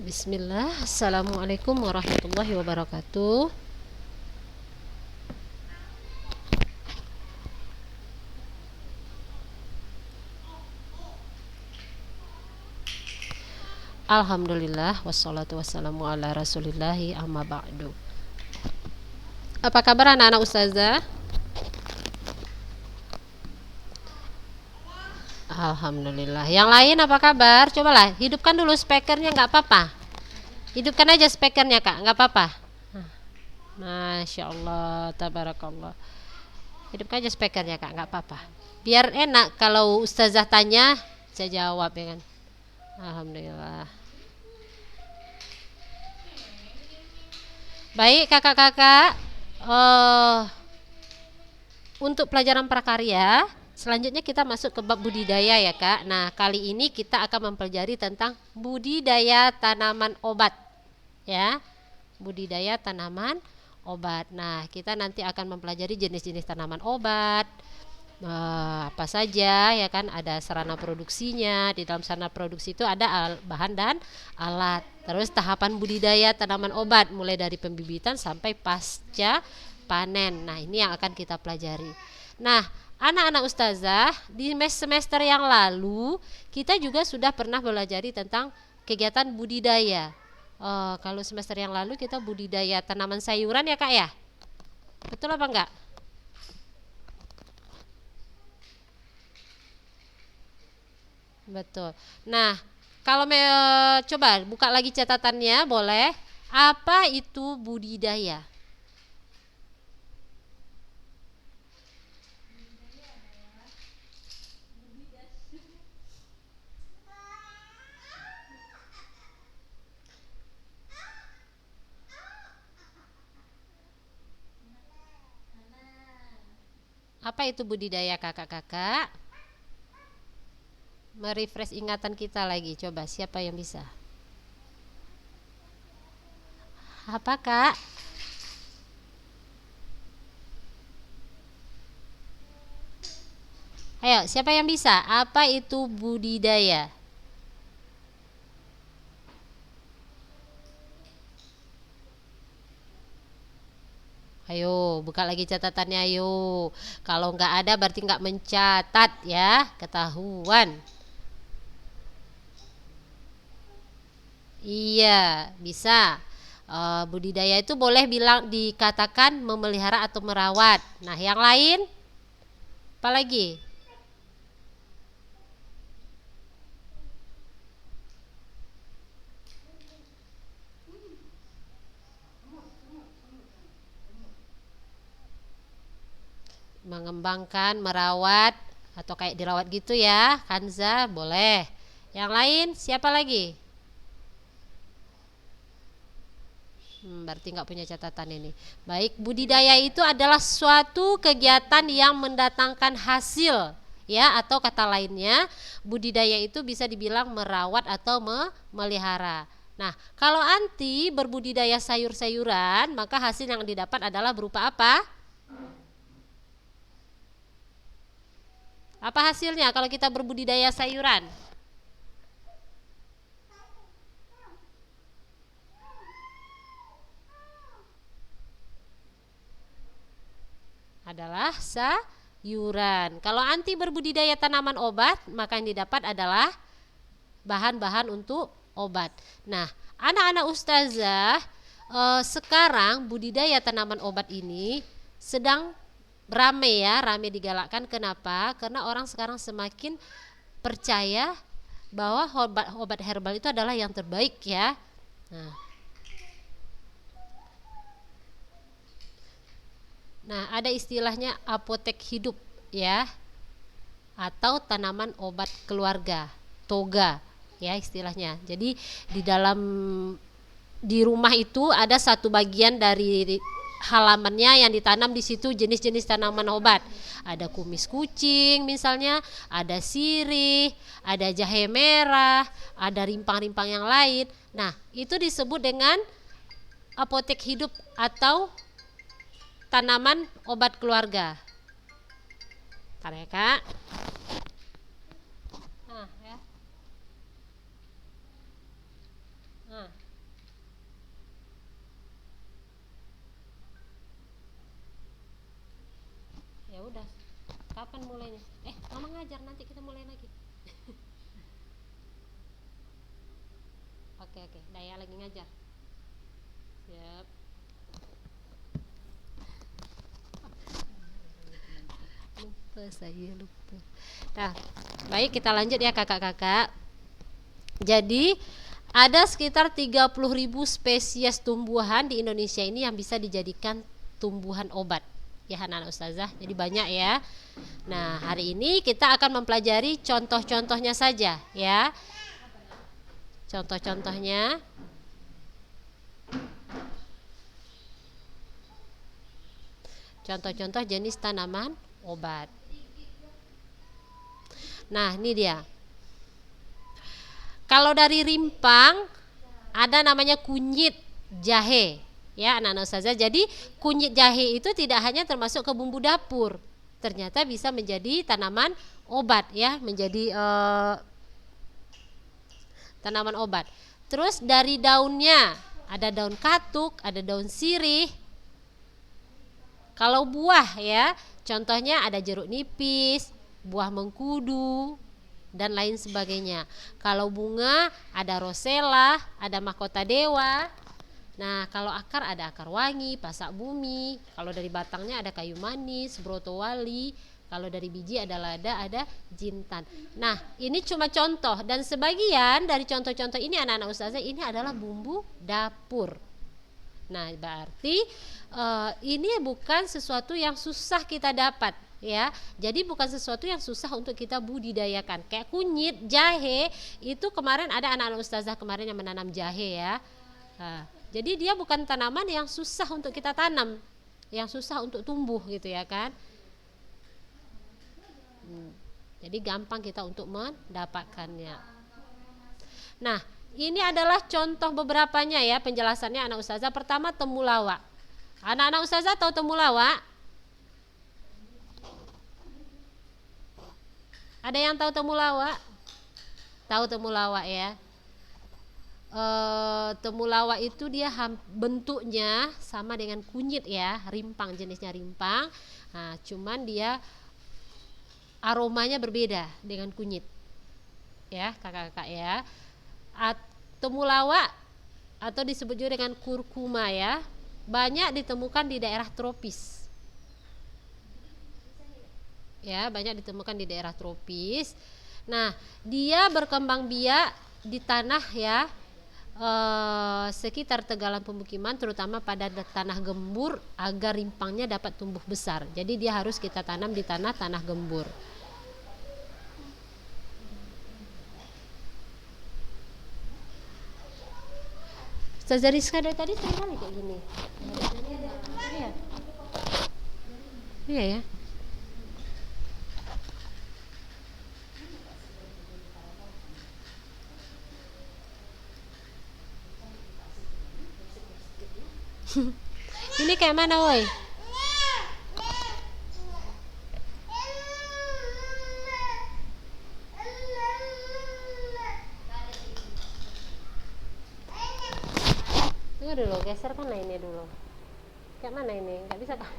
Bismillah, Assalamualaikum warahmatullahi wabarakatuh. Alhamdulillah, wassalatu wassalamu ala rasulillahi amma ba'du. Apa kabar anak-anak ustazah? Alhamdulillah. Yang lain apa kabar? Cobalah, hidupkan dulu speakernya, nggak apa-apa. Hidupkan aja speakernya kak, nggak apa-apa. Masya Allah, tabarakallah. Hidupkan aja speakernya kak, nggak apa-apa. Biar enak kalau ustazah tanya, saya jawab ya kan. Alhamdulillah. Baik kakak-kakak, eh untuk pelajaran prakarya, selanjutnya kita masuk ke bab budidaya ya kak. Nah kali ini kita akan mempelajari tentang budidaya tanaman obat, ya. Budidaya tanaman obat. Nah kita nanti akan mempelajari jenis-jenis tanaman obat, apa saja ya kan, ada sarana produksinya. Di dalam sarana produksi itu ada bahan dan alat, terus tahapan budidaya tanaman obat mulai dari pembibitan sampai pasca panen. Nah ini yang akan kita pelajari. Nah anak-anak ustazah, di semester yang lalu kita juga sudah pernah belajar tentang kegiatan budidaya. Kalau semester yang lalu kita budidaya tanaman sayuran ya kak ya, betul apa enggak? Betul. Nah, kalau coba buka lagi catatannya, boleh. Apa itu budidaya? Apa itu budidaya kakak-kakak? Merefresh ingatan kita lagi. Coba siapa yang bisa? Apa kak? Ayo, siapa yang bisa? Apa itu budidaya? Ayo, buka lagi catatannya ayo. Kalau nggak ada berarti nggak mencatat ya, ketahuan. Iya, bisa. Budidaya itu boleh bilang dikatakan memelihara atau merawat. Nah, yang lain apa lagi? Mengembangkan, merawat atau kayak dirawat gitu ya, Kanza, boleh. Yang lain siapa lagi? Berarti nggak punya catatan ini. Baik, budidaya itu adalah suatu kegiatan yang mendatangkan hasil, ya, atau kata lainnya, budidaya itu bisa dibilang merawat atau memelihara. Nah, kalau anti berbudidaya sayur-sayuran, maka hasil yang didapat adalah berupa apa? Apa hasilnya kalau kita berbudidaya sayuran? Adalah sayuran. Kalau anti berbudidaya tanaman obat, maka yang didapat adalah bahan-bahan untuk obat. Nah, anak-anak ustazah, sekarang budidaya tanaman obat ini sedang rame ya, rame digalakkan. Kenapa? Karena orang sekarang semakin percaya bahwa obat herbal itu adalah yang terbaik ya. Nah, ada istilahnya apotek hidup ya, atau tanaman obat keluarga, toga ya istilahnya. Jadi di dalam di rumah itu ada satu bagian dari halamannya yang ditanam di situ jenis-jenis tanaman obat. Ada kumis kucing misalnya, ada sirih, ada jahe merah, ada rimpang-rimpang yang lain. Nah, itu disebut dengan apotek hidup atau tanaman obat keluarga. Ntar ya, Kak. Nah, ya. Nah, Kapan mulainya? Mama ngajar, nanti kita mulai lagi. Oke, Daya lagi ngajar. Siap. Lupa. Nah, baik, kita lanjut ya kakak-kakak. Jadi ada sekitar 30.000 spesies tumbuhan di Indonesia ini yang bisa dijadikan tumbuhan obat. Ya anak-anak ustazah, jadi banyak ya. Nah, hari ini kita akan mempelajari contoh-contohnya saja ya. Contoh-contohnya. Contoh-contoh jenis tanaman obat. Nah, ini dia. Kalau dari rimpang ada namanya kunyit jahe, ya anak-anak ustazah. Jadi kunyit jahe itu tidak hanya termasuk ke bumbu dapur, ternyata bisa menjadi tanaman obat ya, menjadi tanaman obat. Terus dari daunnya ada daun katuk, ada daun sirih. Kalau buah ya, contohnya ada jeruk nipis, buah mengkudu, dan lain sebagainya. Kalau bunga ada rosella, ada mahkota dewa. Nah, kalau akar ada akar wangi, pasak bumi. Kalau dari batangnya ada kayu manis, brotowali. Kalau dari biji ada lada, ada jintan. Nah, ini cuma contoh, dan sebagian dari contoh-contoh ini anak-anak ustazah ini adalah bumbu dapur. Nah, berarti ini bukan sesuatu yang susah kita dapat ya. Jadi bukan sesuatu yang susah untuk kita budidayakan. Kayak kunyit, jahe, itu kemarin ada anak-anak ustazah kemarin yang menanam jahe ya. Nah, jadi dia bukan tanaman yang susah untuk kita tanam, yang susah untuk tumbuh gitu ya kan. Jadi gampang kita untuk mendapatkannya. Nah, ini adalah contoh beberapanya ya penjelasannya anak ustazah. Pertama temulawak. Anak-anak ustazah tahu temulawak? Ada yang tahu temulawak? Tahu temulawak ya? Temulawak itu dia bentuknya sama dengan kunyit ya, rimpang, jenisnya rimpang. Nah, cuman dia aromanya berbeda dengan kunyit. Ya, kakak-kakak ya. Temulawak atau disebut juga dengan kurkuma ya, banyak ditemukan di daerah tropis. Ya, banyak ditemukan di daerah tropis. Nah, dia berkembang biak di tanah ya, sekitar tegalan pemukiman, terutama pada tanah gembur agar rimpangnya dapat tumbuh besar. Jadi dia harus kita tanam di tanah gembur. Ustazah Rizka dari tadi sering kali kayak gini. Iya. Iya ya. Ini kayak mana woi? Tunggu dulu, geser kan ini dulu. Kayak mana ini? Nggak bisa kan?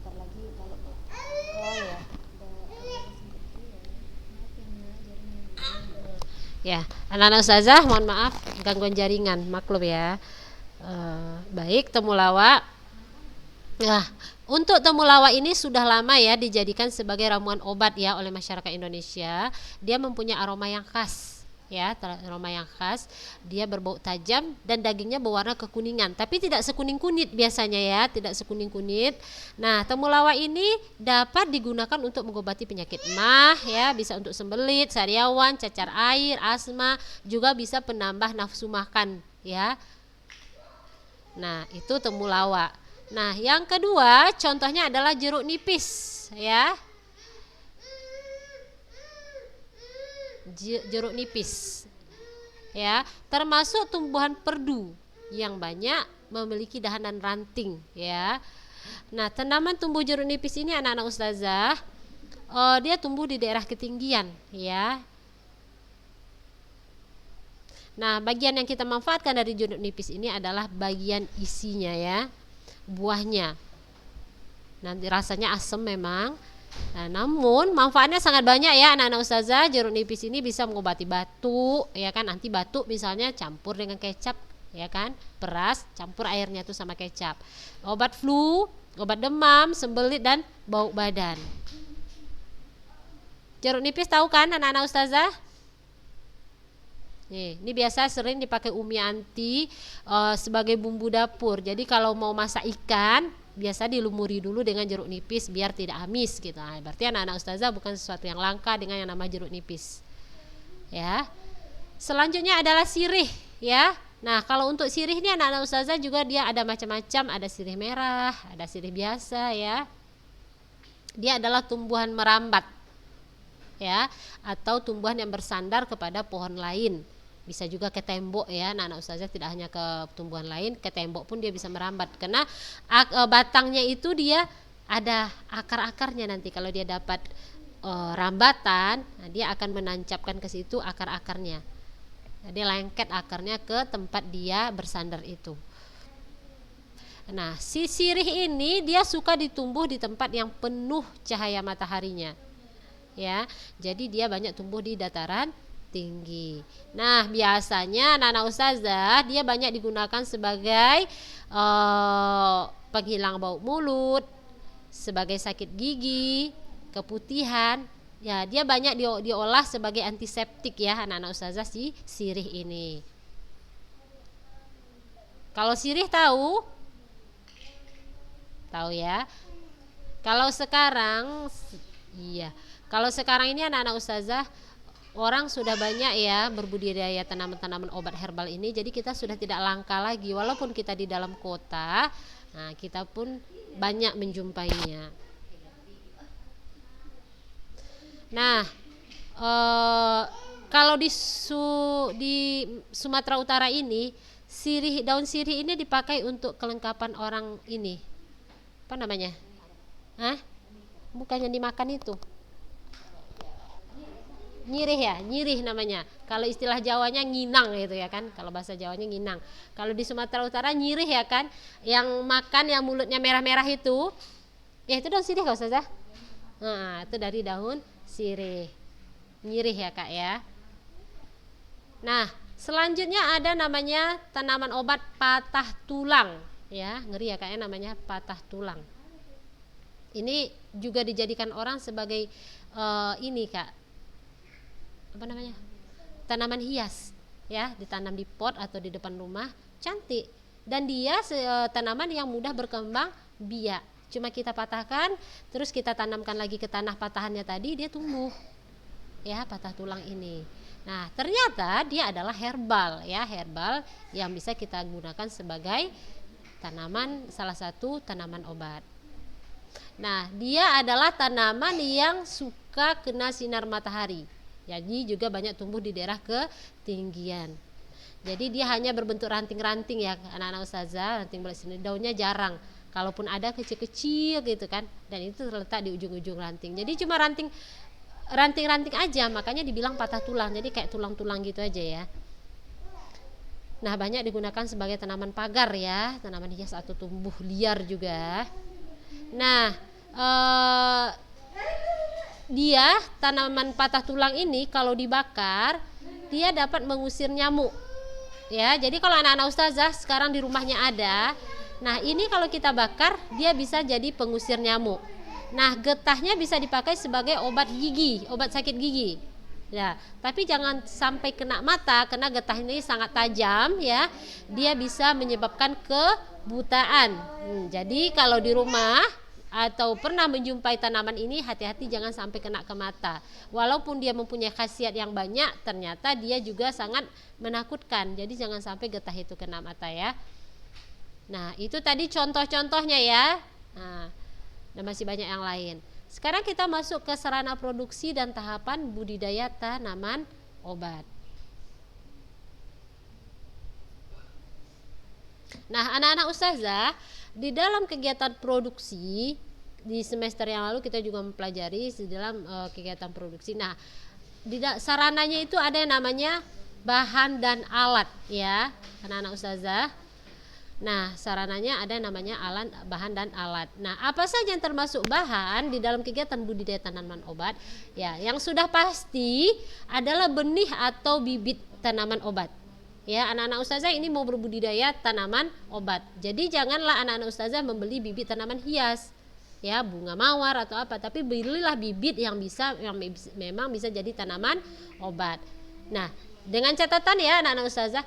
Ntar lagi kalau oh ya. Ya, anak-anak ustazah mohon maaf gangguan jaringan, maklum ya. Baik, temulawak. Nah, untuk temulawak ini sudah lama ya dijadikan sebagai ramuan obat ya oleh masyarakat Indonesia. Dia mempunyai aroma yang khas ya, aroma yang khas. Dia berbau tajam dan dagingnya berwarna kekuningan, tapi tidak sekuning kunyit biasanya ya, tidak sekuning kunyit. Nah, temulawak ini dapat digunakan untuk mengobati penyakit MAH ya, bisa untuk sembelit, sariawan, cacar air, asma, juga bisa penambah nafsu makan ya. Nah, itu temulawak. Nah, yang kedua contohnya adalah jeruk nipis ya. Jeruk nipis ya, termasuk tumbuhan perdu yang banyak memiliki dahanan ranting ya. Nah, tanaman tumbuh jeruk nipis ini anak-anak ustazah, dia tumbuh di daerah ketinggian ya. Nah, bagian yang kita manfaatkan dari jeruk nipis ini adalah bagian isinya ya, buahnya. Nanti rasanya asam memang. Nah, namun manfaatnya sangat banyak ya anak-anak ustazah. Jeruk nipis ini bisa mengobati batuk, ya kan, anti batuk misalnya campur dengan kecap, ya kan, peras campur airnya tuh sama kecap. Obat flu, obat demam, sembelit dan bau badan. Jeruk nipis tahu kan anak-anak ustazah? Nih, ini biasa sering dipakai Umi Anti sebagai bumbu dapur. Jadi kalau mau masak ikan biasa dilumuri dulu dengan jeruk nipis biar tidak amis gitu. Nah, berarti anak-anak ustazah bukan sesuatu yang langka dengan yang nama jeruk nipis. Ya. Selanjutnya adalah sirih, ya. Nah, kalau untuk sirih ini anak-anak ustazah juga dia ada macam-macam, ada sirih merah, ada sirih biasa ya. Dia adalah tumbuhan merambat. Ya, atau tumbuhan yang bersandar kepada pohon lain. Bisa juga ke tembok ya, anak-anak ustazah tidak hanya ke tumbuhan lain, ke tembok pun dia bisa merambat karena batangnya itu dia ada akar-akarnya. Nanti kalau dia dapat rambatan, nah dia akan menancapkan ke situ akar-akarnya. Jadi lengket akarnya ke tempat dia bersandar itu. Nah, si sirih ini dia suka ditumbuh di tempat yang penuh cahaya mataharinya. Ya, jadi dia banyak tumbuh di dataran tinggi. Nah, biasanya anak-anak ustazah dia banyak digunakan sebagai penghilang bau mulut, sebagai sakit gigi, keputihan. Ya, dia banyak diolah sebagai antiseptik ya anak-anak ustazah si sirih ini. Kalau sirih tahu? Tahu ya. Kalau sekarang iya. Kalau sekarang ini anak-anak ustazah orang sudah banyak ya berbudidaya tanaman-tanaman obat herbal ini. Jadi kita sudah tidak langka lagi walaupun kita di dalam kota. Nah, kita pun banyak menjumpainya. Nah, kalau di Sumatera Utara ini daun sirih ini dipakai untuk kelengkapan orang ini. Apa namanya? Hah? Bukannya dimakan itu. Nyirih ya, nyirih namanya. Kalau istilah Jawanya nginang gitu ya kan. Kalau bahasa Jawanya nginang. Kalau di Sumatera Utara nyirih ya kan. Yang makan yang mulutnya merah-merah itu. Ya itu daun sirih Kak Ustazah. Nah, itu dari daun sirih. Nyirih ya Kak ya. Nah, selanjutnya ada namanya tanaman obat patah tulang. Ya, ngeri ya Kak ya namanya patah tulang. Ini juga dijadikan orang sebagai ini Kak. Apa namanya, tanaman hias ya, ditanam di pot atau di depan rumah, cantik, dan dia tanaman yang mudah berkembang biak. Cuma kita patahkan terus kita tanamkan lagi ke tanah patahannya tadi, dia tumbuh ya patah tulang ini. Nah, ternyata dia adalah herbal ya, herbal yang bisa kita gunakan sebagai tanaman, salah satu tanaman obat. Nah, dia adalah tanaman yang suka kena sinar matahari. Jadi juga banyak tumbuh di daerah ketinggian. Jadi dia hanya berbentuk ranting-ranting ya anak-anak ustazah, ranting bulat sini, daunnya jarang. Kalaupun ada kecil-kecil gitu kan, dan itu terletak di ujung-ujung ranting. Jadi cuma ranting-ranting aja, makanya dibilang patah tulang. Jadi kayak tulang-tulang gitu aja ya. Nah, banyak digunakan sebagai tanaman pagar ya, tanaman hias atau tumbuh liar juga. Nah, dia tanaman patah tulang ini kalau dibakar dia dapat mengusir nyamuk ya. Jadi kalau anak-anak ustazah sekarang di rumahnya ada, nah ini kalau kita bakar dia bisa jadi pengusir nyamuk. Nah, getahnya bisa dipakai sebagai obat gigi, obat sakit gigi ya, tapi jangan sampai kena mata karena getah ini sangat tajam ya, dia bisa menyebabkan kebutaan. Jadi kalau di rumah atau pernah menjumpai tanaman ini, hati-hati jangan sampai kena ke mata. Walaupun dia mempunyai khasiat yang banyak, ternyata dia juga sangat menakutkan. Jadi jangan sampai getah itu kena mata ya. Nah, itu tadi contoh-contohnya ya. Nah, dan masih banyak yang lain. Sekarang kita masuk ke sarana produksi dan tahapan budidaya tanaman obat. Nah, anak-anak ustazah, di dalam kegiatan produksi di semester yang lalu kita juga mempelajari di dalam kegiatan produksi. Nah, sarananya itu ada yang namanya bahan dan alat ya, anak-anak ustazah. Nah, sarananya ada namanya alat, bahan dan alat. Nah, apa saja yang termasuk bahan di dalam kegiatan budidaya tanaman obat? Ya, yang sudah pasti adalah benih atau bibit tanaman obat. Ya, anak-anak ustazah ini mau berbudidaya tanaman obat. Jadi janganlah anak-anak ustazah membeli bibit tanaman hias. Ya, bunga mawar atau apa, tapi belilah bibit yang memang bisa jadi tanaman obat. Nah, dengan catatan ya anak-anak ustazah,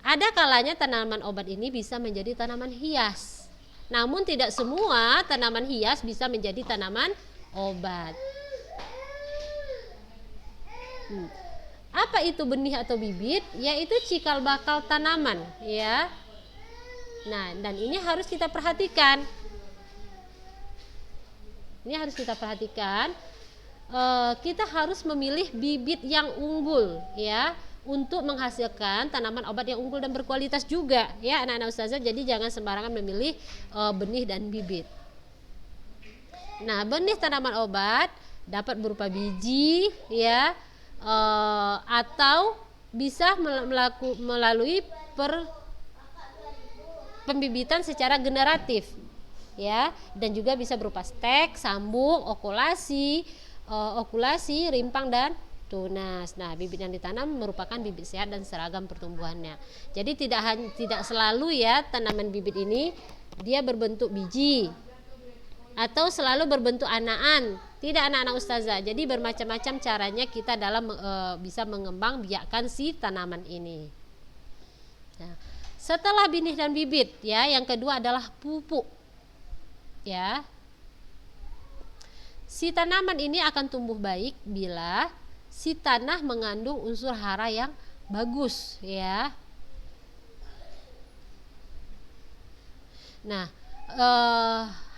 ada kalanya tanaman obat ini bisa menjadi tanaman hias. Namun tidak semua tanaman hias bisa menjadi tanaman obat. Apa itu benih atau bibit? Yaitu cikal bakal tanaman, ya. Nah, dan ini harus kita perhatikan. Kita harus memilih bibit yang unggul, ya, untuk menghasilkan tanaman obat yang unggul dan berkualitas juga, ya anak-anak ustazah. Jadi jangan sembarangan memilih benih dan bibit. Nah, benih tanaman obat dapat berupa biji, ya, atau bisa melalui pembibitan secara generatif, ya, dan juga bisa berupa stek, sambung, okulasi, rimpang dan tunas. Nah, bibit yang ditanam merupakan bibit sehat dan seragam pertumbuhannya. Jadi tidak selalu ya tanaman bibit ini dia berbentuk biji atau selalu berbentuk anaan. Tidak anak-anak ustazah. Jadi bermacam-macam caranya kita dalam bisa mengembang biakkan si tanaman ini. Nah, setelah benih dan bibit, ya, yang kedua adalah pupuk. Ya. Si tanaman ini akan tumbuh baik bila si tanah mengandung unsur hara yang bagus, ya. Nah,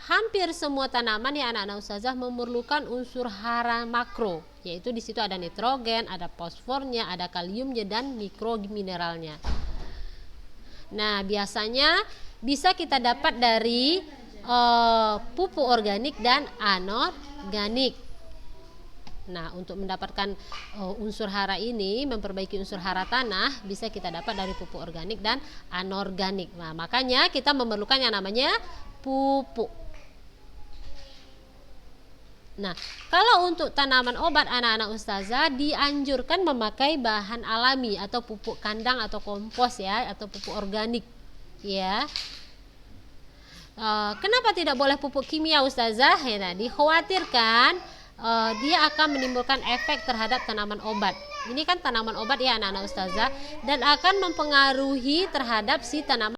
hampir semua tanaman ya anak-anak ustazah memerlukan unsur hara makro, yaitu di situ ada nitrogen, ada fosfornya, ada kaliumnya dan mikromineralnya. Nah, biasanya bisa kita dapat dari pupuk organik dan anorganik. Nah, untuk mendapatkan unsur hara ini, memperbaiki unsur hara tanah, bisa kita dapat dari pupuk organik dan anorganik. Nah, makanya kita memerlukan yang namanya pupuk. Nah, kalau untuk tanaman obat anak-anak ustazah dianjurkan memakai bahan alami atau pupuk kandang atau kompos, ya, atau pupuk organik, ya. Kenapa tidak boleh pupuk kimia ustazah? Ya, nah, dikhawatirkan dia akan menimbulkan efek terhadap tanaman obat. Ini kan tanaman obat ya anak-anak ustazah, dan akan mempengaruhi terhadap si tanaman